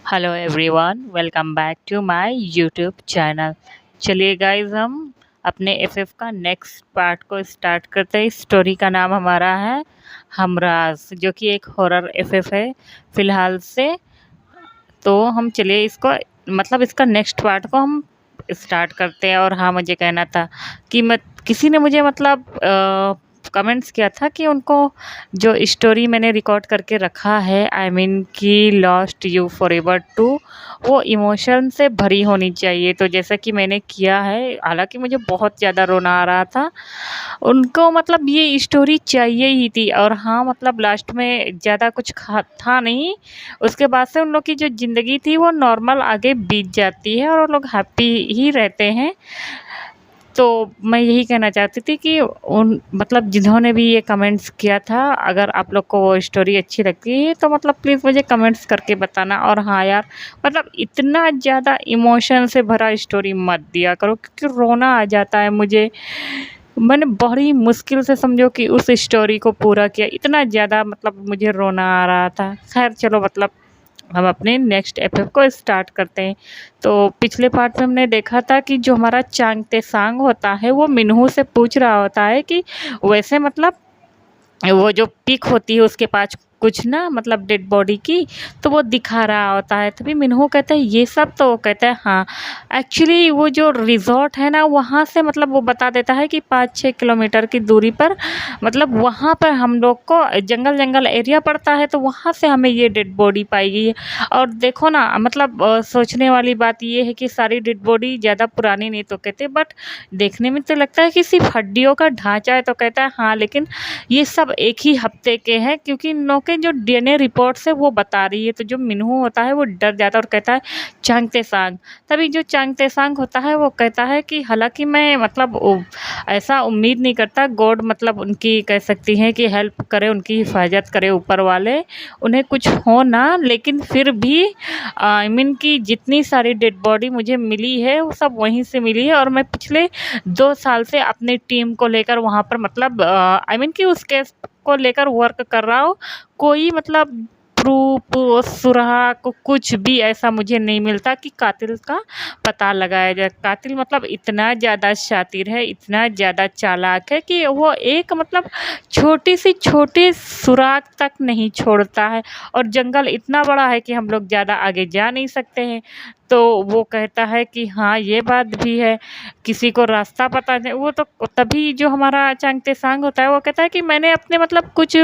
Hello everyone, welcome back to my YouTube channel. चलिए guys, हम अपने एफएफ का नेक्स्ट पार्ट को स्टार्ट करते हैं। इस स्टोरी का नाम हमारा है हमराज, जो कि एक हॉरर एफएफ है फ़िलहाल से। तो हम चलिए इसको मतलब इसका नेक्स्ट पार्ट को हम स्टार्ट करते हैं। और हाँ, मुझे कहना था कि मत किसी ने मुझे मतलब कमेंट्स किया था कि उनको जो स्टोरी मैंने रिकॉर्ड करके रखा है, आई मीन कि लॉस्ट यू फॉरएवर 2, वो इमोशन से भरी होनी चाहिए। तो जैसा कि मैंने किया है, हालांकि मुझे बहुत ज़्यादा रोना आ रहा था, उनको मतलब ये स्टोरी चाहिए ही थी। और हाँ, मतलब लास्ट में ज़्यादा कुछ था नहीं। उसके बाद से उन लोग की जो ज़िंदगी थी वो नॉर्मल आगे बीत जाती है और वो लोग हैप्पी ही रहते हैं। तो मैं यही कहना चाहती थी कि उन मतलब जिन्होंने भी ये कमेंट्स किया था, अगर आप लोग को वो स्टोरी अच्छी लगती है तो मतलब प्लीज़ मुझे कमेंट्स करके बताना। और हाँ यार, मतलब इतना ज़्यादा इमोशन से भरा स्टोरी मत दिया करो, क्योंकि रोना आ जाता है मुझे। मैंने बड़ी मुश्किल से समझो कि उस स्टोरी को पूरा किया, इतना ज़्यादा मतलब मुझे रोना आ रहा था। खैर चलो, मतलब हम अपने नेक्स्ट एपिसोड को स्टार्ट करते हैं। तो पिछले पार्ट में हमने देखा था कि जो हमारा चांगते सांग होता है वो मिन्हू से पूछ रहा होता है कि वैसे मतलब वो जो पिक होती है उसके पास कुछ ना मतलब डेड बॉडी की, तो वो दिखा रहा होता है। तभी मिन्हू कहता है ये सब, तो वो कहता है हाँ, एक्चुअली वो जो रिजॉर्ट है ना वहाँ से मतलब वो बता देता है कि 5-6 किलोमीटर की दूरी पर मतलब वहाँ पर हम लोग को जंगल जंगल एरिया पड़ता है, तो वहाँ से हमें ये डेड बॉडी पाई गई है। और देखो ना, मतलब सोचने वाली बात ये है कि सारी डेड बॉडी ज़्यादा पुरानी नहीं तो कहते, बट देखने में तो लगता है कि सिर्फ हड्डियों का ढांचा है। तो कहता है हाँ, लेकिन ये सब एक ही हफ्ते के हैं, क्योंकि इन लोगों के जो डीएनए रिपोर्ट्स है वो बता रही है। तो जो मिन्हू होता है वो डर जाता है और कहता है चांगते सांग। तभी जो चांगते सांग होता है वो कहता है कि हालांकि मैं मतलब ऐसा उम्मीद नहीं करता, गॉड मतलब उनकी कह सकती हैं कि हेल्प करे, उनकी हिफाजत करे ऊपर वाले, उन्हें कुछ हो ना, लेकिन फिर भी आई मीन कि जितनी सारी डेड बॉडी मुझे मिली है वो सब वहीं से मिली है। और मैं पिछले 2 साल से अपनी टीम को लेकर वहाँ पर मतलब आई मीन कि उस केस को लेकर वर्क कर रहा हूँ। कोई मतलब प्रूफ सुराग कुछ भी ऐसा मुझे नहीं मिलता कि कातिल का पता लगाया जाए। कातिल मतलब इतना ज़्यादा शातिर है, इतना ज़्यादा चालाक है कि वो एक मतलब छोटी सी छोटी सुराग तक नहीं छोड़ता है। और जंगल इतना बड़ा है कि हम लोग ज़्यादा आगे जा नहीं सकते हैं। तो वो कहता है कि हाँ, ये बात भी है, किसी को रास्ता पता नहीं। वो तो तभी जो हमारा चांगते सांग होता है वो कहता है कि मैंने अपने मतलब कुछ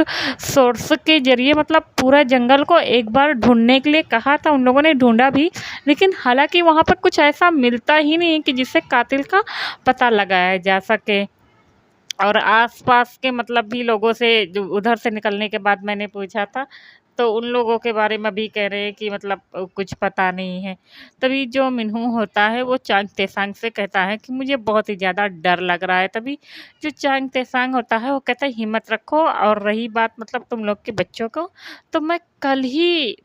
सोर्स के ज़रिए मतलब पूरा जंगल को एक बार ढूँढने के लिए कहा था, उन लोगों ने ढूँढा भी, लेकिन हालाँकि वहाँ पर कुछ ऐसा मिलता ही नहीं है कि जिससे कातिल का पता लगाया जा सके। और आस-पास के मतलब भी लोगों से जो उधर से निकलने के बाद मैंने पूछा था, तो उन लोगों के बारे में भी कह रहे हैं कि मतलब कुछ पता नहीं है। तभी जो मिन्हू होता है वो चांग तेसांग से कहता है कि मुझे बहुत ही ज़्यादा डर लग रहा है। तभी जो चांग तेसांग होता है वो कहता है हिम्मत रखो, और रही बात मतलब तुम लोग के बच्चों को, तो मैं कल ही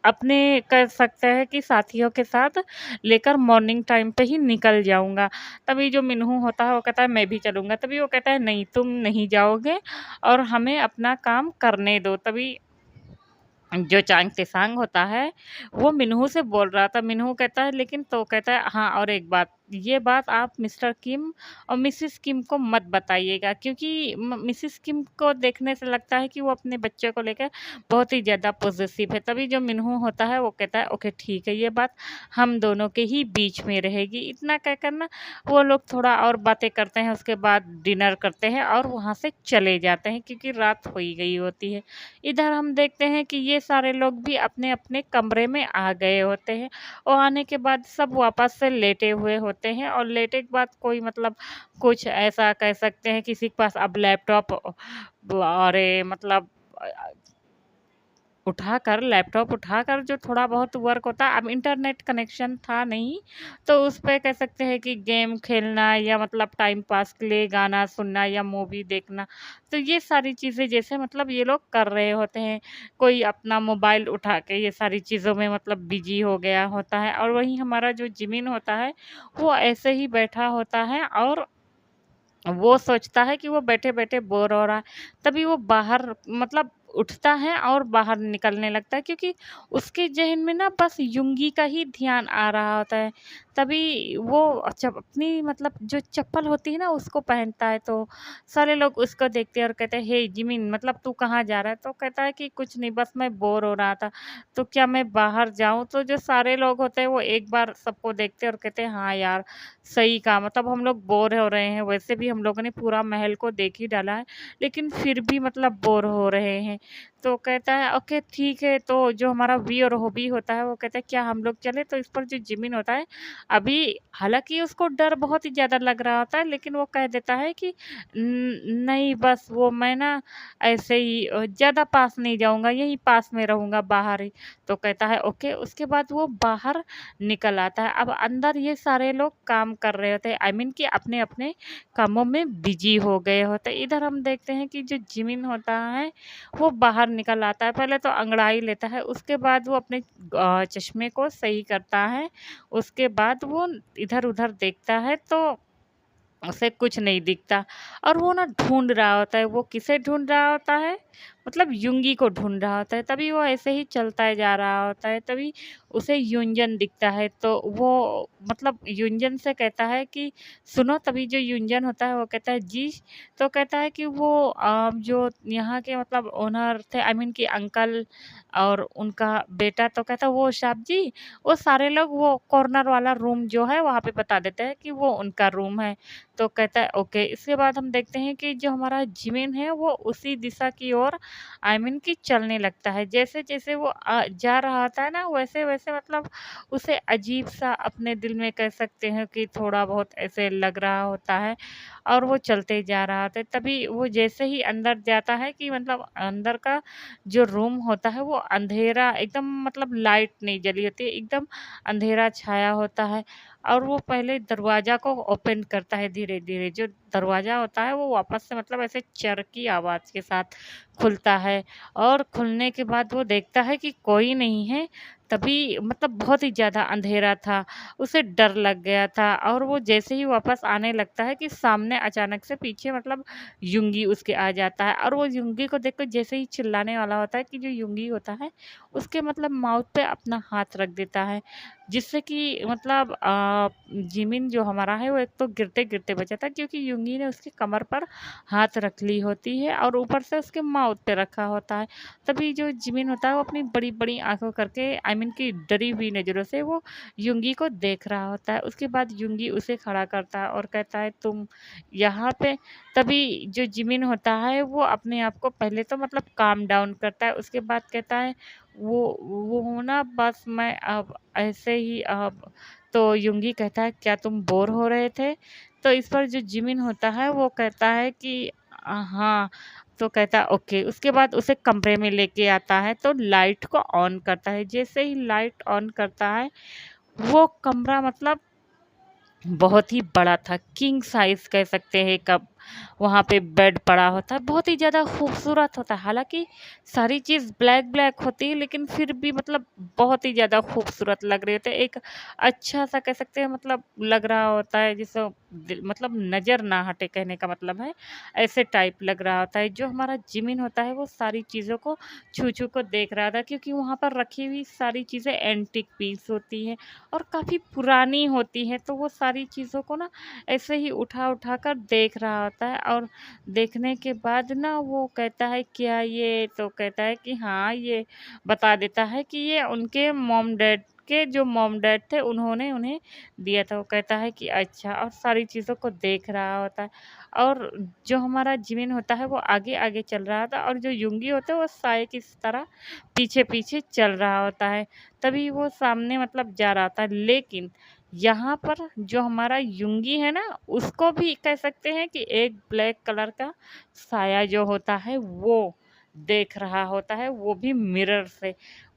अपने कह सकते हैं कि साथियों के साथ लेकर मॉर्निंग टाइम पे ही निकल जाऊँगा। तभी जो मिन्हू होता है वो कहता है मैं भी चलूँगा। तभी वो कहता है नहीं, तुम नहीं जाओगे और हमें अपना काम करने दो। तभी जो चांग तेसांग होता है वो मिन्हू से बोल रहा था। मिन्हू कहता है लेकिन, तो कहता है हाँ, और एक बात, ये बात आप मिस्टर किम और मिसेस किम को मत बताइएगा, क्योंकि मिसेस किम को देखने से लगता है कि वो अपने बच्चे को लेकर बहुत ही ज़्यादा पॉजिटिव है। तभी जो मिन्हू होता है वो कहता है ओके ठीक है, ये बात हम दोनों के ही बीच में रहेगी। इतना कह कर ना वो लोग थोड़ा और बातें करते हैं, उसके बाद डिनर करते हैं और वहाँ से चले जाते हैं, क्योंकि रात हो ही गई होती है। इधर हम देखते हैं कि ये सारे लोग भी अपने अपने कमरे में आ गए होते हैं, और आने के बाद सब वापस से लेटे हुए होते हैं। और लेटे के बाद कोई मतलब कुछ ऐसा कह सकते हैं किसी के पास अब लैपटॉप, अरे मतलब उठाकर लैपटॉप उठाकर जो थोड़ा बहुत वर्क होता है, अब इंटरनेट कनेक्शन था नहीं, तो उस पे कह सकते हैं कि गेम खेलना या मतलब टाइम पास के लिए गाना सुनना या मूवी देखना, तो ये सारी चीज़ें जैसे मतलब ये लोग कर रहे होते हैं। कोई अपना मोबाइल उठा के ये सारी चीज़ों में मतलब बिजी हो गया होता है, और वहीं हमारा जो जिमिन होता है वो ऐसे ही बैठा होता है और वो सोचता है कि वो बैठे-बैठे बोर हो रहा है। तभी वो बाहर मतलब उठता है और बाहर निकलने लगता है, क्योंकि उसके ज़हन में ना बस युंगी का ही ध्यान आ रहा होता है। तभी वो अपनी मतलब जो चप्पल होती है ना उसको पहनता है, तो सारे लोग उसको देखते हैं और कहते हैं, हे जिमिन, मतलब तू कहाँ जा रहा है? तो कहता है कि कुछ नहीं, बस मैं बोर हो रहा था, तो क्या मैं बाहर जाऊँ? तो जो सारे लोग होते हैं वो एक बार सबको देखते हैं और कहते हैं, हाँ यार, सही कहा, मतलब हम लोग बोर हो रहे हैं, वैसे भी हम लोगों ने पूरा महल को देख ही डाला है, लेकिन फिर भी मतलब बोर हो रहे हैं। तो कहता है, ओके ठीक है, तो जो हमारा वी और हॉबी होता है वो कहता है, क्या हम लोग चले? तो इस पर जो जिमिन होता है, अभी हालाँकि उसको डर बहुत ही ज़्यादा लग रहा होता है, लेकिन वो कह देता है कि नहीं, बस वो मैं ना ऐसे ही ज़्यादा पास नहीं जाऊँगा, यहीं पास में रहूँगा बाहर ही। तो कहता है ओके, उसके बाद वो बाहर निकल आता है। अब अंदर ये सारे लोग काम कर रहे होते हैं, आई मीन कि अपने-अपने कामों में बिज़ी हो गए होते हैं। इधर हम देखते हैं कि जो जिमिन होता है, वो बाहर निकल आता है। पहले तो अंगड़ाई लेता है, उसके बाद वो अपने चश्मे को सही करता है। उसके बाद वो इधर-उधर देखता है, तो उसे कुछ नहीं दिखता और वो ना ढूँढ रहा होता है। वो किसे ढूँढ रहा होता है? मतलब युंगी को ढूँढ रहा होता है। तभी वो ऐसे ही चलता जा रहा होता है, तभी उसे युंजन दिखता है। तो वो मतलब युंजन से कहता है कि सुनो, तभी जो युंजन होता है वो कहता है जी। तो कहता है कि वो जो यहाँ के मतलब ओनर थे, आई मीन कि अंकल और उनका बेटा, तो कहता है वो साहब जी, वो सारे लोग वो कॉर्नर वाला रूम जो है वहाँ पे बता देते हैं कि वो उनका रूम है। तो कहता है ओके। इसके बाद हम देखते हैं कि जो हमारा जिमिन है वो उसी दिशा की ओर आई मीन कि चलने लगता है। जैसे-जैसे वो जा रहा होता है ना, वैसे-वैसे मतलब उसे अजीब-सा अपने दिल में कह सकते हैं कि थोड़ा बहुत ऐसे लग रहा होता है और वो चलते जा रहा होता है। तभी वो जैसे ही अंदर जाता है कि मतलब अंदर का जो रूम होता है वो अंधेरा एकदम, मतलब लाइट नहीं जली होती है, एकदम अंधेरा छाया होता है। और वो पहले दरवाज़ा को ओपन करता है धीरे-धीरे। जो दरवाज़ा होता है वो वापस से मतलब ऐसे चर की आवाज़ के साथ खुलता है और खुलने के बाद वो देखता है कि कोई नहीं है। तभी मतलब बहुत ही ज़्यादा अंधेरा था, उसे डर लग गया था और वो जैसे ही वापस आने लगता है कि सामने अचानक से पीछे मतलब युंगी उसके आ जाता है और वो युंगी को देख कर जैसे ही चिल्लाने वाला होता है कि जो युंगी होता है, उसके मतलब माउथ पे अपना हाथ रख देता है। जिससे कि मतलब जिमिन जो हमारा है वो एक तो गिरते-गिरते बचा था, क्योंकि युंगी ने उसकी कमर पर हाथ रख ली होती है और ऊपर से उसके माउथ पे रखा होता है। तभी जो जिमिन होता है वो अपनी बड़ी-बड़ी आँखों करके आई मीन कि डरी हुई नज़रों से वो युंगी को देख रहा होता है। उसके बाद युंगी उसे खड़ा करता है और कहता है, तुम यहाँ पे? तभी जो जिमिन होता है वो अपने आप को पहले तो मतलब काम डाउन करता है, उसके बाद कहता है वो ना बस मैं अब ऐसे ही अब। तो युंगी कहता है, क्या तुम बोर हो रहे थे? तो इस पर जो जिमिन होता है वो कहता है कि हाँ। तो कहता है ओके। उसके बाद उसे कमरे में लेके आता है तो लाइट को ऑन करता है। जैसे ही लाइट ऑन करता है, वो कमरा मतलब बहुत ही बड़ा था, किंग साइज़ कह सकते हैं। कब वहाँ पे बेड पड़ा होता है, बहुत ही ज़्यादा खूबसूरत होता है। हालाँकि सारी चीज़ ब्लैक-ब्लैक होती है, लेकिन फिर भी मतलब बहुत ही ज़्यादा खूबसूरत लग रहे होते हैं। एक अच्छा-सा कह सकते हैं, मतलब लग रहा होता है जिससे दिल मतलब नज़र ना हटे, कहने का मतलब है, ऐसे टाइप लग रहा होता है। जो हमारा जिमिन होता है वो सारी चीज़ों को छू-छू कर देख रहा था, क्योंकि वहाँ पर रखी हुई सारी चीज़ें एंटीक पीस होती हैं और काफ़ी पुरानी होती है, तो वो सारी चीज़ों को ना ऐसे ही उठा-उठा कर देख रहा होता है और देखने के बाद ना वो कहता है, क्या ये? तो कहता है कि हाँ, ये बता देता है कि ये उनके मॉम-डैड के जो मॉम-डैड थे उन्होंने उन्हें दिया था। वो कहता है कि अच्छा, और सारी चीज़ों को देख रहा होता है और जो हमारा जिमिन होता है वो आगे-आगे चल रहा था और जो युंगी होता है वो साए की तरह पीछे-पीछे चल रहा होता है। तभी वो सामने मतलब जा रहा था, लेकिन यहाँ पर जो हमारा युंगी है ना, उसको भी कह सकते हैं कि एक ब्लैक कलर का साया जो होता है वो देख रहा होता है, वो भी मिरर से।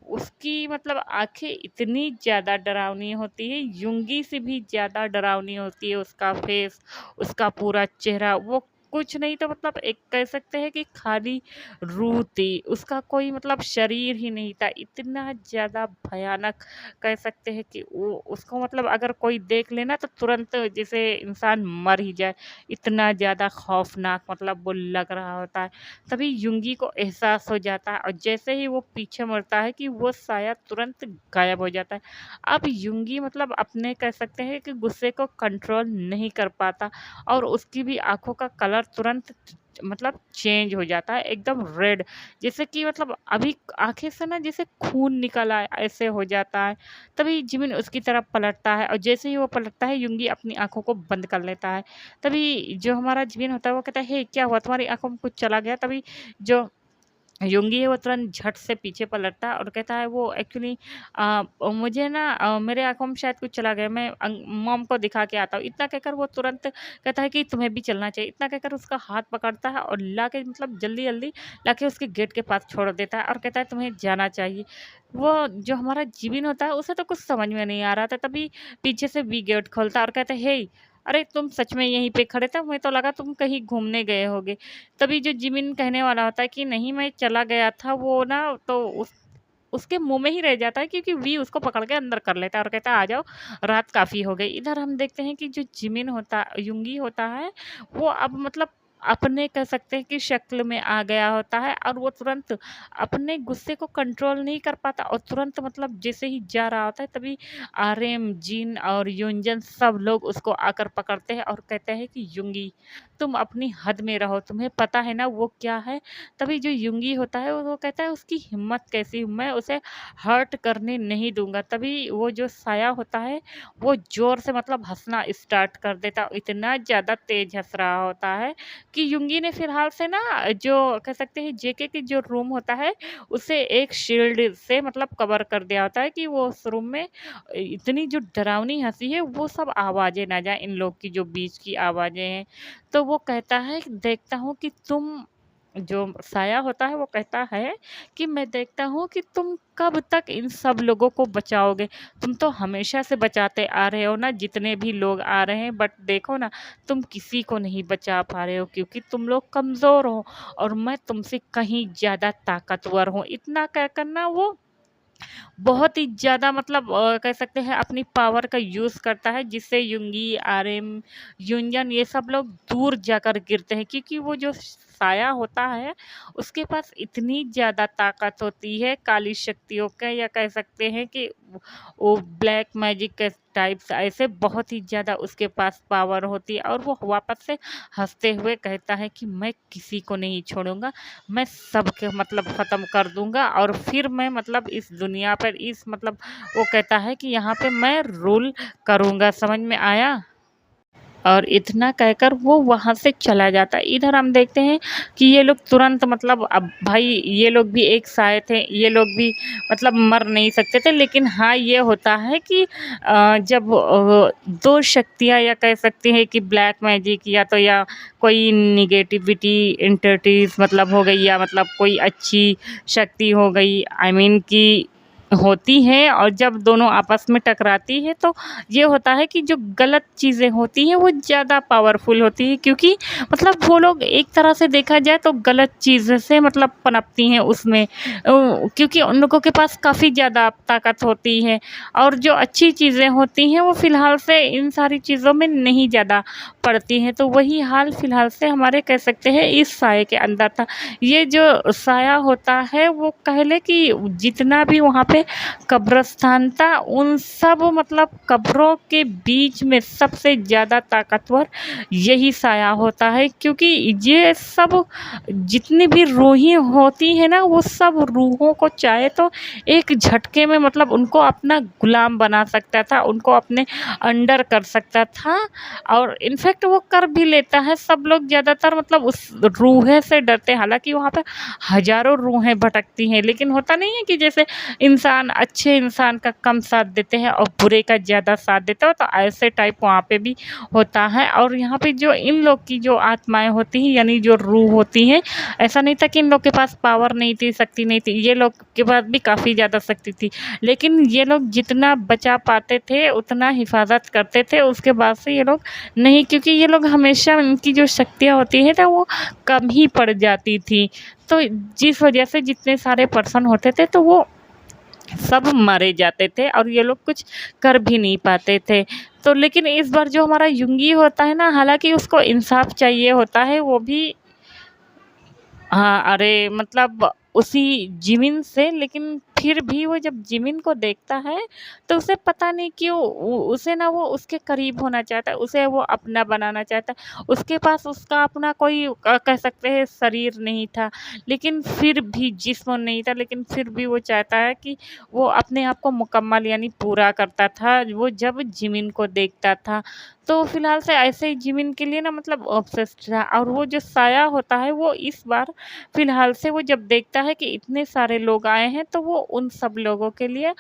उसकी मतलब आँखें इतनी ज़्यादा डरावनी होती है, युंगी से भी ज़्यादा डरावनी होती है उसका फेस, उसका पूरा चेहरा। वो कुछ नहीं तो मतलब एक कह सकते हैं कि खाली रूह थी, उसका कोई मतलब शरीर ही नहीं था। इतना ज़्यादा भयानक कह सकते हैं कि वो उसको मतलब अगर कोई देख ले ना तो तुरंत जैसे इंसान मर ही जाए, इतना ज़्यादा खौफ़नाक मतलब वो लग रहा होता है। तभी युंगी को एहसास हो जाता है और जैसे ही वो पीछे मुड़ता है कि वो साया तुरंत गायब हो जाता है। अब युंगी मतलब अपने कह सकते हैं कि गुस्से को कंट्रोल नहीं कर पाता और उसकी भी आँखों का कलर तुरंत मतलब चेंज हो जाता है एकदम रेड, जैसे कि मतलब अभी आँखें से ना जैसे खून निकल आए ऐसे हो जाता है। तभी जिमिन उसकी तरफ पलटता है और जैसे ही वो पलटता है युंगी अपनी आँखों को बंद कर लेता है। तभी जो हमारा जिमिन होता है वो कहता है, हे क्या हुआ तुम्हारी आँखों में कुछ चला गया? तभी जो योंगी है वो तुरंत झट से पीछे पलटता है और कहता है वो एक्चुअली मुझे ना मेरे आँखों में शायद कुछ चला गया, मैं मॉम को दिखा के आता हूँ। इतना कहकर वो तुरंत कहता है कि तुम्हें भी चलना चाहिए। इतना कहकर उसका हाथ पकड़ता है और लाके मतलब जल्दी-जल्दी लाके उसके गेट के पास छोड़ देता है और कहता है तुम्हें जाना चाहिए। वो जो हमारा जिमिन होता है उसे तो कुछ समझ में नहीं आ रहा था, तभी पीछे से वी गेट खोलता है और कहता है, हे! अरे तुम सच में यहीं पे खड़े थे? हमें तो लगा तुम कहीं घूमने गए होगे। तभी जो जिमिन कहने वाला होता है कि नहीं मैं चला गया था, वो ना तो उसके मुँह में ही रह जाता है क्योंकि वी उसको पकड़ के अंदर कर लेता है और कहता है आ जाओ, रात काफ़ी हो गई। इधर हम देखते हैं कि जो जिमिन होता युंगी होता है, वो अब मतलब अपने कह सकते हैं कि शक्ल में आ गया होता है और वो तुरंत अपने गुस्से को कंट्रोल नहीं कर पाता और तुरंत मतलब जैसे ही जा रहा होता है तभी आर्यन, जिन और युंजन सब लोग उसको आकर पकड़ते हैं और कहते हैं कि युंगी तुम अपनी हद में रहो, तुम्हें पता है ना वो क्या है? तभी जो युंगी होता है वो कहता है उसकी हिम्मत कैसी, मैं उसे हर्ट करने नहीं दूँगा। तभी वो जो साया होता है वो ज़ोर से मतलब हँसना स्टार्ट कर देता, इतना ज़्यादा तेज़ हँस रहा होता है कि युंगी ने फ़िलहाल से ना जो कह सकते हैं जेके की जो रूम होता है उसे एक शील्ड से मतलब कवर कर दिया होता है कि वो उस रूम में इतनी जो डरावनी हँसी है वो सब आवाज़ें ना जाएँ, इन लोग की जो बीच की आवाज़ें हैं। तो वो कहता है कि देखता हूँ कि तुम जो साया होता है वो कहता है कि मैं देखता हूँ कि तुम कब तक इन सब लोगों को बचाओगे। तुम तो हमेशा से बचाते आ रहे हो ना जितने भी लोग आ रहे हैं, बट देखो ना तुम किसी को नहीं बचा पा रहे हो क्योंकि तुम लोग कमज़ोर हो और मैं तुमसे कहीं ज़्यादा ताकतवर हूँ। इतना कहकर ना वो बहुत ही ज़्यादा मतलब कह सकते हैं अपनी पावर का यूज़ करता है जिससे युंगी, आरएम, युंजन ये सब लोग दूर जाकर गिरते हैं क्योंकि वो जो साया होता है उसके पास इतनी ज़्यादा ताकत होती है काली शक्तियों का, या कह सकते हैं कि वो ब्लैक मैजिक के टाइप्स ऐसे बहुत ही ज़्यादा उसके पास पावर होती है और वो वापस से हँसते हुए कहता है कि मैं किसी को नहीं छोड़ूँगा, मैं सबके मतलब ख़त्म कर दूँगा और फिर मैं मतलब इस दुनिया पर इस मतलब वो कहता है कि यहाँ पे मैं रूल करूँगा, समझ में आया? और इतना कहकर वो वहाँ से चला जाता है। इधर हम देखते हैं कि ये लोग तुरंत मतलब अब भाई ये लोग भी एक साए थे, ये लोग भी मतलब मर नहीं सकते थे। लेकिन हाँ, ये होता है कि जब 2 शक्तियाँ या कह सकते हैं कि ब्लैक मैजिक या तो या कोई नेगेटिविटी एंटिटीज़ मतलब हो गई या मतलब कोई अच्छी शक्ति हो गई, आई मीन कि होती हैं और जब दोनों आपस में टकराती है तो ये होता है कि जो गलत चीज़ें होती हैं वो ज़्यादा पावरफुल होती है क्योंकि मतलब वो लोग एक तरह से देखा जाए तो गलत चीज़ से मतलब पनपती हैं उसमें क्योंकि उन लोगों के पास काफ़ी ज़्यादा ताकत होती है और जो अच्छी चीज़ें होती हैं वो फ़िलहाल से इन सारी चीज़ों में नहीं ज़्यादा पड़ती हैं। तो वही हाल फ़िलहाल से हमारे कह सकते हैं इस साये के अंदर था। ये जो साया होता है वो कह लें कि जितना भी वहाँ पे कब्रिस्तान था उन सब मतलब कब्रों के बीच में सबसे ज़्यादा ताकतवर यही साया होता है क्योंकि ये सब जितनी भी रूहें होती हैं ना वो सब रूहों को चाहे तो एक झटके में मतलब उनको अपना गुलाम बना सकता था, उनको अपने अंडर कर सकता था और इनफैक्ट वो कर भी लेता है। सब लोग ज़्यादातर मतलब उस रूहे से डरते हैं, हालाँकि वहाँ पे हज़ारों रूहें भटकती हैं, लेकिन होता नहीं है कि जैसे इंसान अच्छे इंसान का कम साथ देते हैं और बुरे का ज़्यादा साथ देते हो, तो ऐसे टाइप वहाँ पे भी होता है। और यहाँ पे जो इन लोग की जो आत्माएँ होती हैं, यानी जो रूह होती हैं, ऐसा नहीं था कि इन लोग के पास पावर नहीं थी, शक्ति नहीं थी, ये लोग के पास भी काफ़ी ज़्यादा शक्ति थी। लेकिन ये लोग जितना बचा पाते थे उतना हिफाज़त करते थे, उसके बाद से ये लोग नहीं, क्योंकि ये लोग हमेशा इनकी जो शक्तियाँ होती हैं तो वो कम ही पड़ जाती थी। तो जिस वजह से जितने सारे पर्सन होते थे तो वो सब मारे जाते थे और ये लोग कुछ कर भी नहीं पाते थे। तो लेकिन इस बार जो हमारा युंगी होता है ना, हालाँकि उसको इंसाफ चाहिए होता है, वो भी हाँ, अरे मतलब उसी जिमिन से, लेकिन फिर भी वो जब जिमिन को देखता है तो उसे पता नहीं क्यों उसे ना वो उसके करीब होना चाहता है, उसे वो अपना बनाना चाहता है। उसके पास उसका अपना कोई कह सकते हैं शरीर नहीं था, लेकिन फिर भी जिस्म नहीं था, लेकिन फिर भी वो चाहता है कि वो अपने आप को मुकम्मल यानी पूरा करता था वो जब जिमिन को देखता था। तो फिलहाल से ऐसे ही जिमिन के लिए ना मतलब ऑब्सेस्ड था। और वो जो साया होता है वो इस बार फिलहाल से वो जब देखता है कि इतने सारे लोग आए हैं तो वो उन सब लोगों के लिए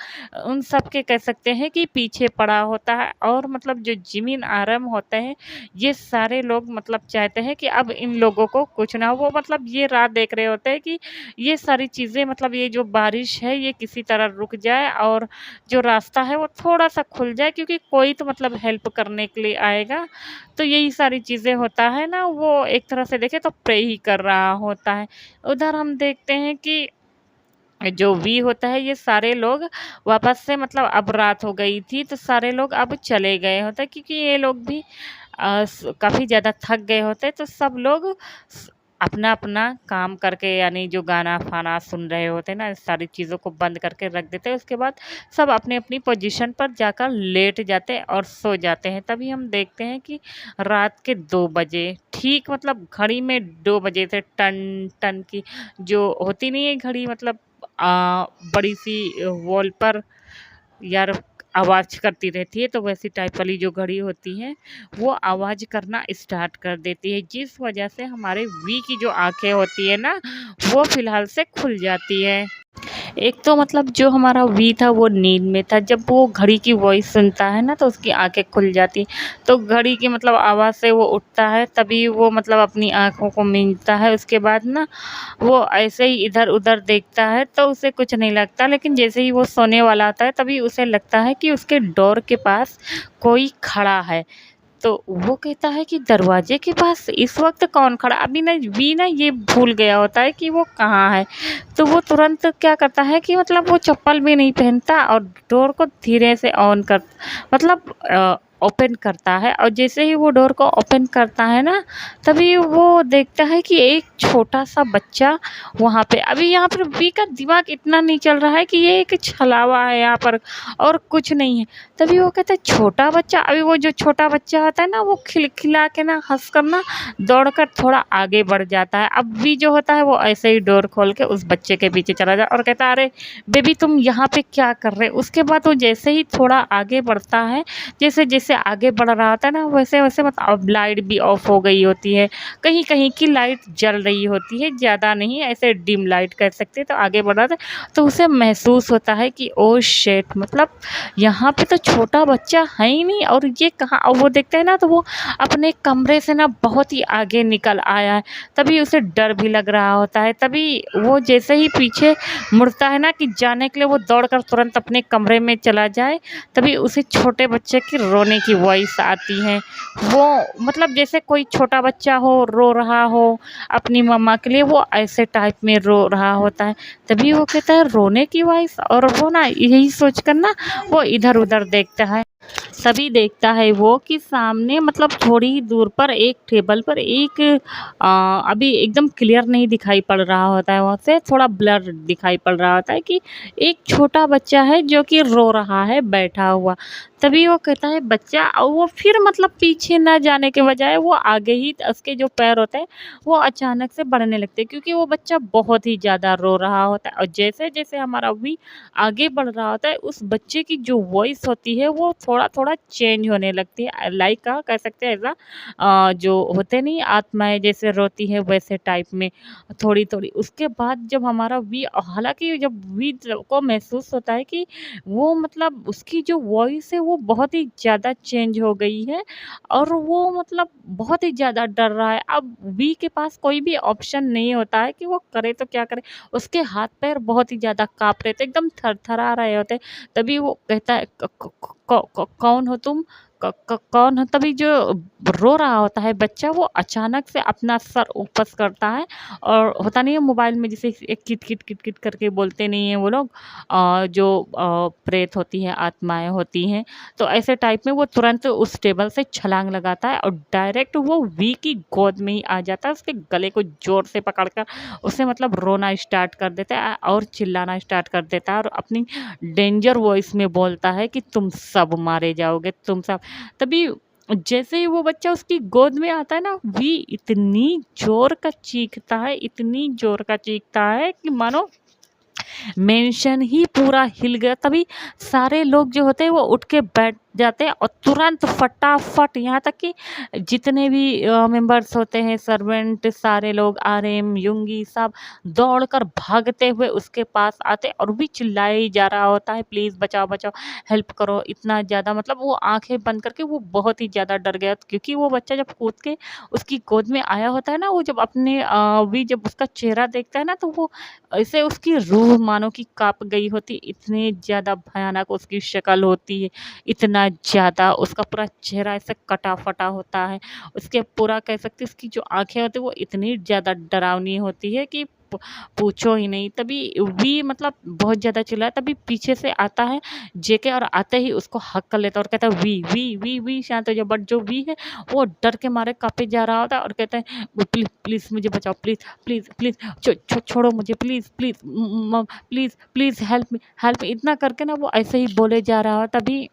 उन सब के कह सकते हैं कि पीछे पड़ा होता है। और मतलब जो जिमिन आरम होते हैं, ये सारे लोग मतलब चाहते हैं कि अब इन लोगों को कुछ ना हो। वो मतलब ये राह देख रहे होते हैं कि ये सारी चीज़ें मतलब ये जो बारिश है ये किसी तरह रुक जाए और जो रास्ता है वो थोड़ा सा खुल जाए, क्योंकि कोई तो मतलब हेल्प करने के लिए आएगा। तो यही सारी चीज़ें होता है ना, वो एक तरह से देखें तो प्रे ही कर रहा होता है। उधर हम देखते हैं कि जो वी होता है, ये सारे लोग वापस से मतलब अब रात हो गई थी तो सारे लोग अब चले गए होते, क्योंकि ये लोग भी काफ़ी ज़्यादा थक गए होते। तो सब लोग अपना अपना काम करके यानी जो गाना फाना सुन रहे होते हैं ना, इस सारी चीज़ों को बंद करके रख देते हैं। उसके बाद सब अपनी अपनी पोजीशन पर जाकर लेट जाते हैं और सो जाते हैं। तभी हम देखते हैं कि रात के 2 बजे ठीक मतलब घड़ी में 2 बजे से टन टन की जो होती नहीं है घड़ी, मतलब बड़ी सी वॉल पर यार आवाज़ करती रहती है, तो वैसी टाइप वाली जो घड़ी होती है वो आवाज़ करना स्टार्ट कर देती है, जिस वजह से हमारे वी की जो आंखें होती है ना वो फ़िलहाल से खुल जाती है। एक तो मतलब जो हमारा वी था वो नींद में था, जब वो घड़ी की वॉइस सुनता है ना तो उसकी आंखें खुल जाती। तो घड़ी की मतलब आवाज़ से वो उठता है, तभी वो मतलब अपनी आँखों को मींचता है। उसके बाद ना वो ऐसे ही इधर-उधर देखता है तो उसे कुछ नहीं लगता, लेकिन जैसे ही वो सोने वाला होता है तभी उसे लगता है कि उसके डोर के पास कोई खड़ा है। तो वो कहता है कि दरवाजे के पास इस वक़्त कौन खड़ा? अभी ना वी ना ये भूल गया होता है कि वो कहाँ है। तो वो तुरंत क्या करता है कि मतलब वो चप्पल भी नहीं पहनता और डोर को धीरे से ऑन कर मतलब ओपन करता है। और जैसे ही वो डोर को ओपन करता है ना, तभी वो देखता है कि एक छोटा-सा बच्चा वहाँ पे, अभी यहाँ पर वी का दिमाग इतना नहीं चल रहा है कि ये एक छलावा है यहाँ पर और कुछ नहीं है। तभी वो कहता है छोटा बच्चा, अभी वो जो छोटा बच्चा होता है ना वो खिलखिला के ना हँस कर ना दौड़कर थोड़ा आगे बढ़ जाता है। अब भी जो होता है वो ऐसे ही डोर खोल के उस बच्चे के पीछे चला जाता और कहता है अरे बेबी तुम यहाँ पे क्या कर रहे हो? उसके बाद वो जैसे ही थोड़ा आगे बढ़ता है, जैसे जैसे आगे बढ़ रहा होता है ना वैसे वैसे मतलब अब लाइट भी ऑफ हो गई होती है, कहीं कहीं की लाइट जल रही होती है, ज़्यादा नहीं, ऐसे डिम लाइट कह सकते हैं। तो आगे बढ़ रहा था तो उसे महसूस होता है कि ओ शिट, मतलब यहाँ पे तो छोटा बच्चा है ही नहीं और ये कहाँ। और वो देखता है ना तो वो अपने कमरे से ना बहुत ही आगे निकल आया है, तभी उसे डर भी लग रहा होता है। तभी वो जैसे ही पीछे मुड़ता है ना कि जाने के लिए वो दौड़कर तुरंत अपने कमरे में चला जाए, तभी उसे छोटे बच्चे की रोने की वॉइस आती है। वो मतलब जैसे कोई छोटा बच्चा हो रो रहा हो अपनी मम्मा के लिए, वो ऐसे टाइप में रो रहा होता है। तभी वो कहता है रोने की वॉइस, और वो ना यही सोच कर ना वो इधर-उधर देखता है। तभी देखता है वो कि सामने मतलब थोड़ी ही दूर पर एक टेबल पर एक अभी एकदम क्लियर नहीं दिखाई पड़ रहा होता है, वहाँ से थोड़ा ब्लर दिखाई पड़ रहा होता है कि एक छोटा बच्चा है जो कि रो रहा है बैठा हुआ। तभी वो कहता है बच्चा, और वो फिर मतलब पीछे ना जाने के बजाय वो आगे ही उसके जो पैर होते हैं वो अचानक से बढ़ने लगते हैं, क्योंकि वो बच्चा बहुत ही ज़्यादा रो रहा होता है। और जैसे-जैसे हमारा वी आगे बढ़ रहा होता है, उस बच्चे की जो वॉइस होती है वो थोड़ा-थोड़ा चेंज होने लगती है। लाइक कह सकते हैं ऐसा, जो होते नहीं आत्माएँ जैसे रोती है वैसे टाइप में थोड़ी-थोड़ी। उसके बाद जब हमारा वी, हालाँकि जब वी को महसूस होता है कि वो मतलब उसकी जो वॉइस है वो बहुत ही ज़्यादा चेंज हो गई है और वो मतलब बहुत ही ज़्यादा डर रहा है। अब वी के पास कोई भी ऑप्शन नहीं होता है कि वो करे तो क्या करे? उसके हाथ-पैर बहुत ही ज़्यादा काँप रहे थे, एकदम थरथरा रहे होते। तभी वो कहता है, क क क कौन हो तुम? कौन हो? तभी जो रो रहा होता है बच्चा, वो अचानक से अपना सर ऊपर करता है और होता नहीं है मोबाइल में जैसे एक किट-किट करके बोलते नहीं हैं वो लोग, जो प्रेत होती हैं, आत्माएँ होती हैं, तो ऐसे टाइप में वो तुरंत उस टेबल से छलांग लगाता है और डायरेक्ट वो वी की गोद में ही आ जाता है, उसके गले को ज़ोर से पकड़कर उसे मतलब रोना स्टार्ट कर देता है और चिल्लाना स्टार्ट कर देता है और अपनी डेंजर वॉइस में बोलता है कि तुम सब मारे जाओगे, तुम सब। तभी जैसे ही वो बच्चा उसकी गोद में आता है ना, वी इतनी ज़ोर का चीखता है, इतनी ज़ोर का चीखता है कि मानो मेंशन ही पूरा हिल गया। तभी सारे लोग जो होते हैं वो उठ के बैठ जाते हैं और तुरंत फटाफट, यहाँ तक कि जितने भी मेंबर्स होते हैं, सर्वेंट, सारे लोग, आरएम, युंगी, सब दौड़कर भागते हुए उसके पास आते और भी चिल्लाया ही जा रहा होता है, प्लीज़ बचाओ बचाओ, हेल्प करो। इतना ज़्यादा मतलब वो आंखें बंद करके वो बहुत ही ज़्यादा डर गया, क्योंकि वो बच्चा जब कूद के उसकी गोद में आया होता है ना, वो जब अपने भी जब उसका चेहरा देखता है ना, तो वो ऐसे उसकी रूह मानो कि काँप गई होती, इतनी ज़्यादा भयानक उसकी शक्ल होती है, इतना ज़्यादा उसका पूरा चेहरा ऐसे कटा-फटा होता है। उसके पूरा कह सकते हैं उसकी जो आँखें होती हैं वो इतनी ज़्यादा डरावनी होती है कि पूछो ही नहीं। तभी वी मतलब बहुत ज़्यादा चिल्लाया, तभी पीछे से आता है जेके और आते ही उसको हग कर लेता है और कहता है वी, वी, वी, वी शांत हो जाओ। बट जो वी है वो डर के मारे काँपे जा रहा होता है और कहता है प्लीज़, प्लीज़ मुझे बचाओ, प्लीज़, प्लीज़, प्लीज़ छोड़ो मुझे, please, please, please, please help me, इतना करके ना वो ऐसे ही बोले जा रहा है। तभी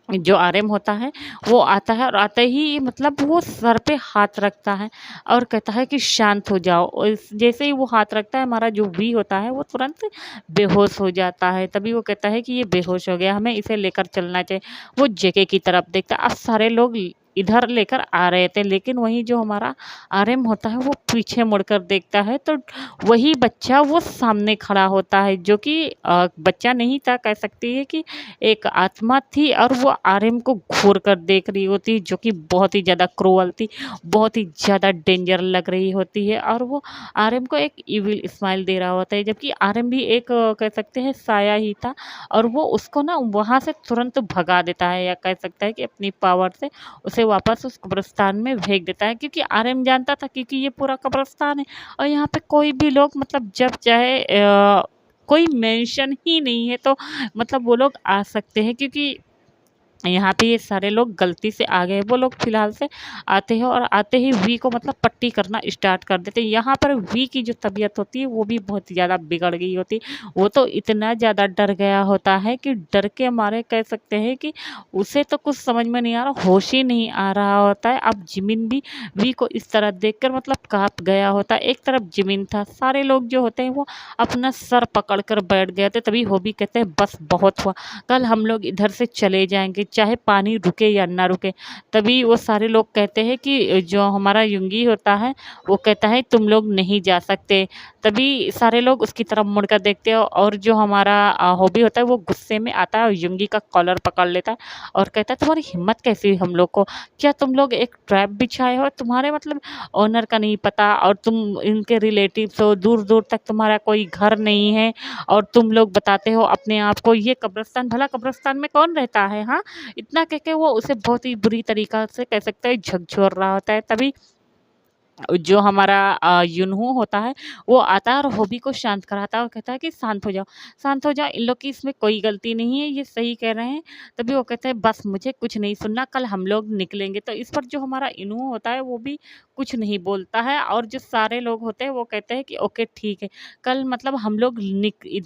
जो आरएम होता है वो आता है और आते ही मतलब वो सर पे हाथ रखता है और कहता है कि शांत हो जाओ। और जैसे ही वो हाथ रखता है, हमारा जो वी होता है वो तुरंत बेहोश हो जाता है। तभी वो कहता है कि ये बेहोश हो गया, हमें इसे लेकर चलना चाहिए। वो जेके की तरफ देखता है, अब सारे लोग इधर लेकर आ रहे थे, लेकिन वही जो हमारा आरएम होता है वो पीछे मुड़कर देखता है, तो वही बच्चा वो सामने खड़ा होता है, जो कि बच्चा नहीं था, कह सकती है कि एक आत्मा थी और वो आरएम को घूर कर देख रही होती, जो कि बहुत ही ज़्यादा क्रूअल थी, बहुत ही ज़्यादा डेंजर लग रही होती है और वो आरएम को एक इविल स्माइल दे रहा होता है, जबकि आरएम भी एक कह सकते हैं साया ही था और वो उसको ना वहाँ से तुरंत भगा देता है, या कह सकता है कि अपनी पावर से उसे वापस उस कब्रिस्तान में फेंक देता है, क्योंकि आरएम जानता था क्योंकि ये पूरा कब्रिस्तान है और यहाँ पे कोई भी लोग मतलब जब चाहे कोई मेंशन ही नहीं है, तो मतलब वो लोग आ सकते हैं, क्योंकि यहाँ पे ये सारे लोग गलती से आ गए। वो लोग फ़िलहाल से आते हैं और आते ही वी को मतलब पट्टी करना स्टार्ट कर देते हैं। यहाँ पर वी की जो तबीयत होती है वो भी बहुत ही ज़्यादा बिगड़ गई होती है। वो तो इतना ज़्यादा डर गया होता है कि डर के मारे कह सकते हैं कि उसे तो कुछ समझ में नहीं आ रहा, होश ही नहीं आ रहा होता है। अब जिमिन भी वी को इस तरह देखकर मतलब काँप गया होता है। एक तरफ जिमिन था, सारे लोग जो होते हैं वो अपना सर पकड़ कर बैठ गए थे। तभी वो भी कहते हैं बस बहुत हुआ, कल हम लोग इधर से चले जाएँगे, चाहे पानी रुके या ना रुके। तभी वो सारे लोग कहते हैं कि जो हमारा युंगी होता है वो कहता है तुम लोग नहीं जा सकते। तभी सारे लोग उसकी तरफ मुड़कर देखते हैं और जो हमारा हॉबी होता है वो गुस्से में आता है और युंगी का कॉलर पकड़ लेता है और कहता है तुम्हारी हिम्मत कैसी हुई हम लोग को, क्या तुम लोग एक ट्रैप बिछाए हो, तुम्हारे मतलब ओनर का नहीं पता और तुम इनके रिलेटिव्स हो, दूर दूर तक तुम्हारा कोई घर नहीं है और तुम लोग बताते हो अपने आप को ये कब्रिस्तान, भला कब्रिस्तान में कौन रहता है, हाँ? इतना कह के वो उसे बहुत ही बुरी तरीक़ा से कह सकते हैं झकझोर रहा होता है। तभी जो हमारा युनहो होता है वो आता है और हॉबी को शांत कराता है और कहता है कि शांत हो जाओ, इन लोग की इसमें कोई गलती नहीं है, ये सही कह रहे हैं। तभी वो कहते हैं बस मुझे कुछ नहीं सुनना, कल हम लोग निकलेंगे। तो इस पर जो हमारा इन्हो होता है वो भी कुछ नहीं बोलता है और जो सारे लोग होते हैं वो कहते हैं कि ओके ठीक है, कल मतलब हम लोग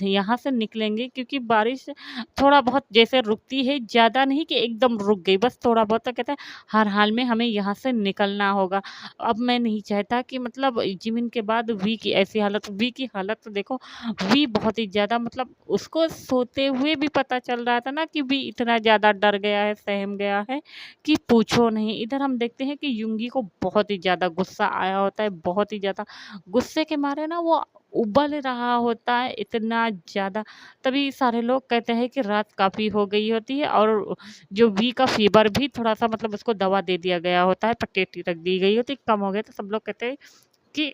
यहाँ से निकलेंगे क्योंकि बारिश थोड़ा बहुत जैसे रुकती है, ज़्यादा नहीं कि एकदम रुक गई, बस थोड़ा बहुत, तो कहता है हर हाल में हमें यहाँ से निकलना होगा। अब मैं नहीं चाहता कि मतलब जिमिन के बाद वी की ऐसी हालत, वी की हालत तो देखो, वी बहुत ही ज़्यादा मतलब उसको सोते हुए भी पता चल रहा था ना कि वी इतना ज़्यादा डर गया है, सहम गया है कि पूछो नहीं। इधर हम देखते हैं कि युंगी को बहुत ही ज़्यादा गुस्सा आया होता है, बहुत ही ज़्यादा गुस्से के मारे ना वो उबल रहा होता है इतना ज़्यादा। तभी सारे लोग कहते हैं कि रात काफ़ी हो गई होती है और जो वी का फ़ीवर भी थोड़ा-सा मतलब उसको दवा दे दिया गया होता है, पट्टी रख दी गई होती है, कम हो गया, तो सब लोग कहते हैं कि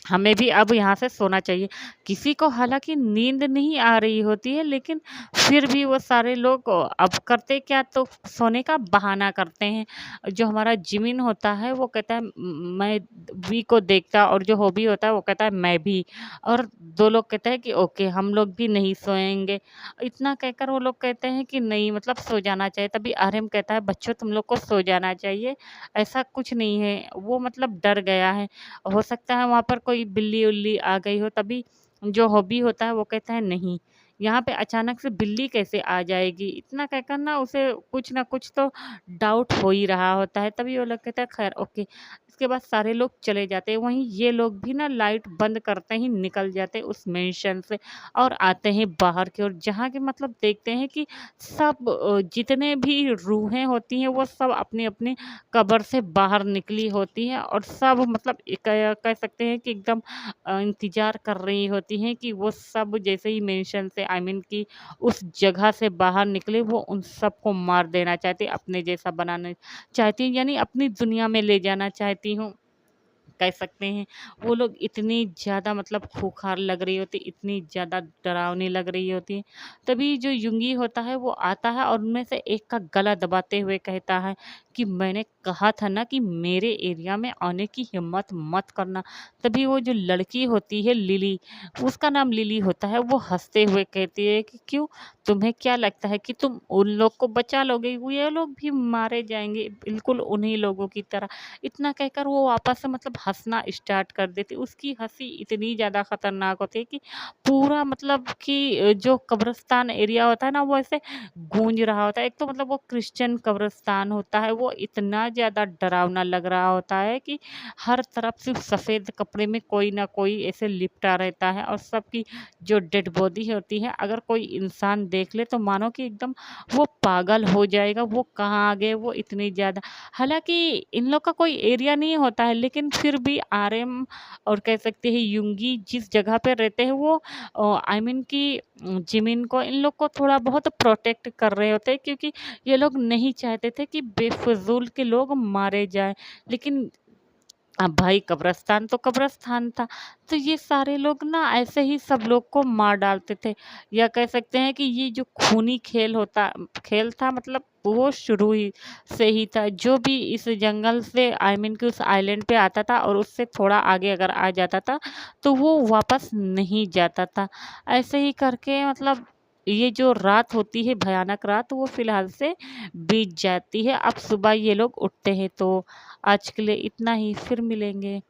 हमें भी अब यहाँ से सोना चाहिए। किसी को हालाँकि नींद नहीं आ रही होती है, लेकिन फिर भी वो सारे लोग अब करते क्या, तो सोने का बहाना करते हैं। जो हमारा जिमिन होता है वो कहता है मैं वी को देखता, और जो हॉबी होता है वो कहता है मैं भी, और 2 लोग कहते हैं कि ओके हम लोग भी नहीं सोएँगे। इतना कहकर वो लोग कहते हैं कि नहीं मतलब सो जाना चाहिए। तभी आर्यन कहता है बच्चों तुम लोग को सो जाना चाहिए, ऐसा कुछ नहीं है। वो मतलब डर गया है। हो सकता है वहाँ पर कोई बिल्ली-उल्ली आ गई हो, तभी जो हॉबी होता है वो कहता है नहीं, यहाँ पे अचानक से बिल्ली कैसे आ जाएगी? इतना कहकर ना उसे कुछ ना कुछ तो डाउट हो ही रहा होता है। तभी वो लोग कहता है खैर ओके। इसके बाद सारे लोग चले जाते हैं। वहीं ये लोग भी ना लाइट बंद करते ही निकल जाते हैं उस मेंशन से और आते हैं बाहर की ओर, जहाँ के मतलब देखते हैं कि सब जितने भी रूहें होती हैं वो सब अपनी-अपनी कब्र से बाहर निकली होती हैं और सब मतलब कह सकते हैं कि एकदम इंतज़ार कर रही होती हैं कि वो सब जैसे ही मेंशन से आई मीन कि उस जगह से बाहर निकले वो उन सबको मार देना चाहती, अपने जैसा बनाना चाहती हैं, यानी अपनी दुनिया में ले जाना चाहती हूँ। कह सकते हैं। वो लोग इतनी ज़्यादा मतलब खूंखार लग रही होती, इतनी ज़्यादा डरावनी लग रही होती है। तभी जो युंगी होता है वो आता है और उनमें से एक का गला दबाते हुए कहता है कि मैंने कहा था ना कि मेरे एरिया में आने की हिम्मत मत करना। तभी वो जो लड़की होती है लिली, उसका नाम लिली होता है, वो हँसते हुए कहती है कि क्यों? तुम्हें क्या लगता है कि तुम उन लोग को बचा लोगे? ये लोग भी मारे जाएँगे बिल्कुल उन्हीं लोगों की तरह। इतना कहकर वो वापस से मतलब हँसना स्टार्ट कर देती। उसकी हँसी इतनी ज़्यादा खतरनाक होती है कि पूरा मतलब कि जो कब्रिस्तान एरिया होता है ना वो ऐसे गूंज रहा होता है। एक तो मतलब वो क्रिश्चियन कब्रिस्तान होता है, वो इतना ज़्यादा डरावना लग रहा होता है कि हर तरफ सिर्फ सफ़ेद कपड़े में कोई ना कोई ऐसे लिपटा रहता है और सबकी जो डेड बॉडी होती है अगर कोई इंसान देख ले तो मानो कि एकदम वो पागल हो जाएगा, वो कहाँ आ गए, वो इतनी ज़्यादा। हालाँकि इन लोग का कोई एरिया नहीं होता है, लेकिन फिर भी आरएम और कह सकते हैं युंगी जिस जगह पे रहते हैं वो आई मीन कि जिमिन को, इन लोग को थोड़ा बहुत प्रोटेक्ट कर रहे होते हैं, क्योंकि ये लोग नहीं चाहते थे कि बेफिजूल के लोग मारे जाएँ। लेकिन अब भाई कब्रिस्तान तो कब्रिस्तान था, तो ये सारे लोग ना ऐसे ही सब लोग को मार डालते थे, या कह सकते हैं कि ये जो खूनी खेल था मतलब वो शुरू ही से ही था। जो भी इस जंगल से आई मीन कि उस आइलैंड पे आता था और उससे थोड़ा आगे अगर आ जाता था, तो वो वापस नहीं जाता था। ऐसे ही करके मतलब ये जो रात होती है, भयानक रात, वो फ़िलहाल से बीत जाती है। अब सुबह ये लोग उठते हैं, तो आज के लिए इतना ही, फिर मिलेंगे।